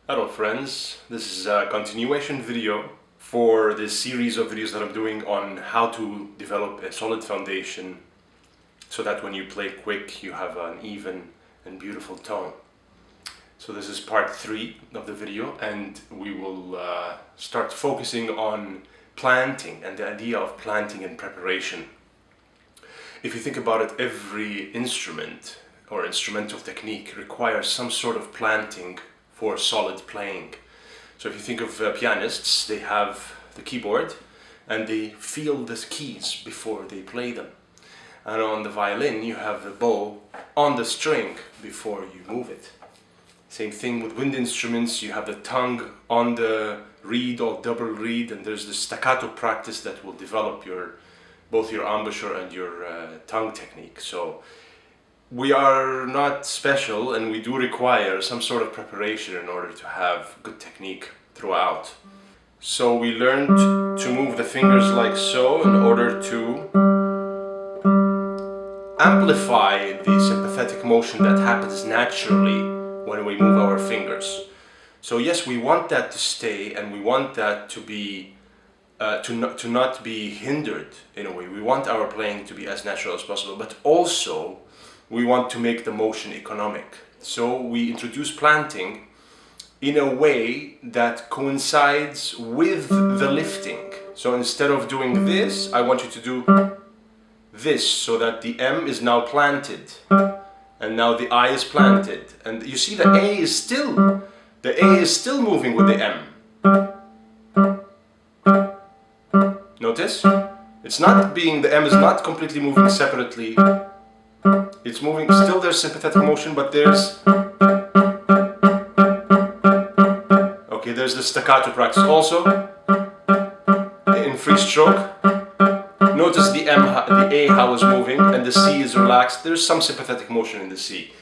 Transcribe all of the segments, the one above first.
Hello friends, this is a continuation video for this series of videos that I'm doing on how to develop a solid foundation so that when you play quick you have an even and beautiful tone. So this is part 3 of the video, and we will start focusing on planting and the idea of planting and preparation. If you think about it, every instrument or instrumental technique requires some sort of planting for solid playing. So if you think of pianists, they have the keyboard and they feel the keys before they play them. And on the violin you have the bow on the string before you move it. Same thing with wind instruments, you have the tongue on the reed or double reed, and there's the staccato practice that will develop both your embouchure and your tongue technique. So we are not special, and we do require some sort of preparation in order to have good technique throughout. So we learned to move the fingers like so in order to amplify the sympathetic motion that happens naturally when we move our fingers. So yes, we want that to stay, and we want that to be to not be hindered in a way. We want our playing to be as natural as possible, but also we want to make the motion economic. So we introduce planting in a way that coincides with the lifting. So instead of doing this, I want you to do this, so that the M is now planted, and now the I is planted, and you see the A is still moving with the M. Notice? The M is not completely moving separately. It's moving, still there's sympathetic motion, but there's the staccato practice also in free stroke. Notice the A how is moving, and the C is relaxed. There's some sympathetic motion in the C,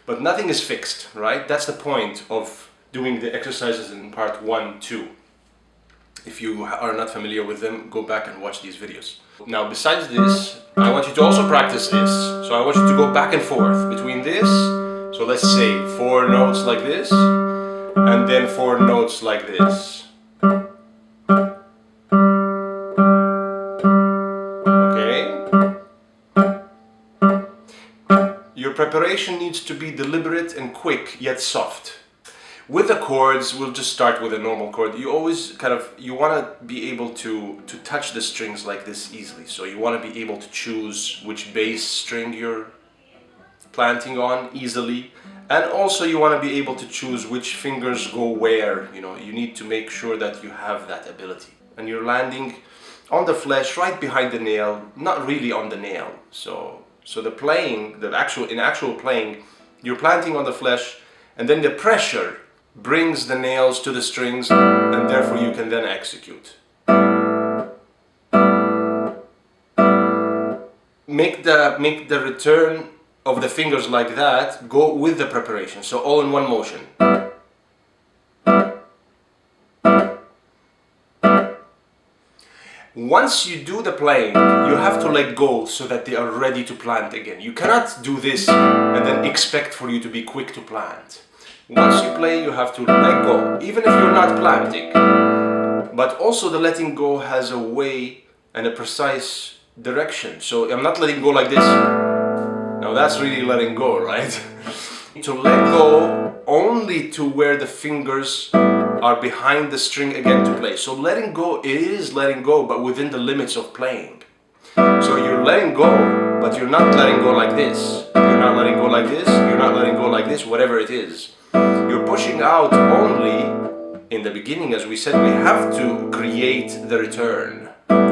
but nothing is fixed, right? That's the point of doing the exercises in part 1, 2. If you are not familiar with them, go back and watch these videos. Now, besides this, I want you to also practice this. So I want you to go back and forth between this. So let's say 4 notes like this, and then 4 notes like this. Your preparation needs to be deliberate and quick, yet soft. With the chords, we'll just start with a normal chord. You always you want to be able to touch the strings like this easily. So you want to be able to choose which bass string you're planting on easily. And also you want to be able to choose which fingers go where. You need to make sure that you have that ability. And you're landing on the flesh, right behind the nail, not really on the nail. So the playing, in actual playing, you're planting on the flesh, and then the pressure brings the nails to the strings, and therefore you can then execute. Make the return of the fingers like that go with the preparation, so all in one motion. Once you do the playing, you have to let go so that they are ready to plant again. You cannot do this and then expect for you to be quick to plant. Once you play, you have to let go, even if you're not planting. But also the letting go has a way and a precise direction. So I'm not letting go like this. Now that's really letting go, right? To let go only to where the fingers are behind the string again to play. So letting go is letting go, but within the limits of playing. So you're letting go, but you're not letting go like this. You're not letting go like this. You're not letting go like this, whatever it is. You're pushing out only in the beginning. As we said, we have to create the return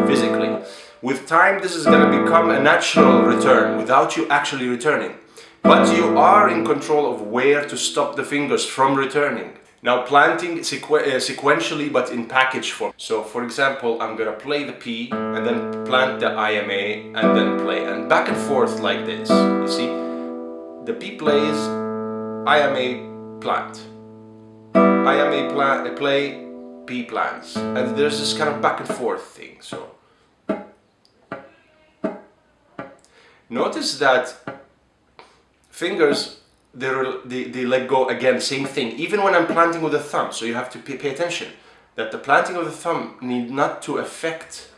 physically. With time, this is going to become a natural return without you actually returning. But you are in control of where to stop the fingers from returning. Now, planting sequentially, but in package form. So for example, I'm going to play the P and then plant the IMA and then play, and back and forth like this. You see, the P plays, IMA plant, IMA play, P plants, and there's this kind of back and forth thing. So notice that fingers they let go again, same thing. Even when I'm planting with the thumb, so you have to pay attention that the planting of the thumb need not to affect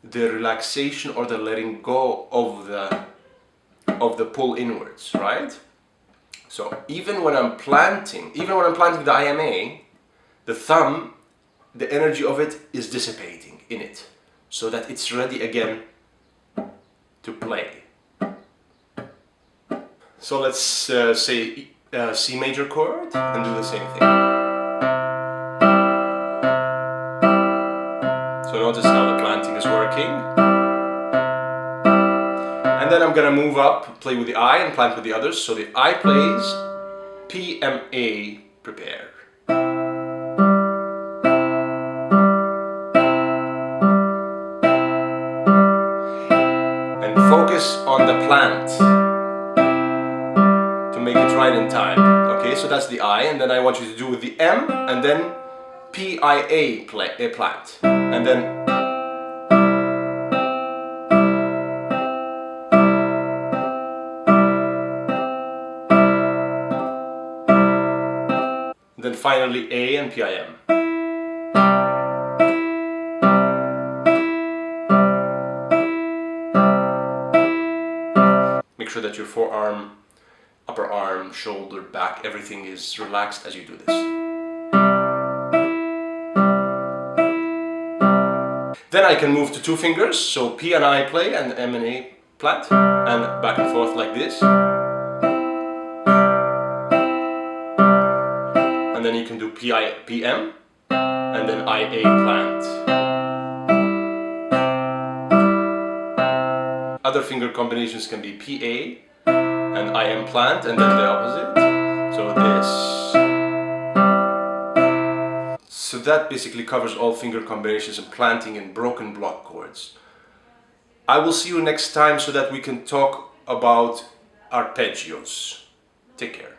the relaxation or the letting go of the pull inwards, right? So even when I'm planting the IMA, the thumb, the energy of it is dissipating in it, so that it's ready again to play. So let's say C major chord and do the same thing. So notice how the planting is working. And then I'm gonna move up, play with the I and plant with the others. So the I plays PMA, prepare. And focus on the plant to make it right in time. Okay, so that's the I, and then I want you to do with the M and then PIA plant. And then finally A and PIM. Make sure that your forearm, upper arm, shoulder, back, everything is relaxed as you do this. Then I can move to two fingers, so P and I play and M and A plant, and back and forth like this. And then you can do PM and then IA plant. Other finger combinations can be PA and IM plant and then the opposite. So this. So that basically covers all finger combinations and planting in broken block chords. I will see you next time so that we can talk about arpeggios. Take care.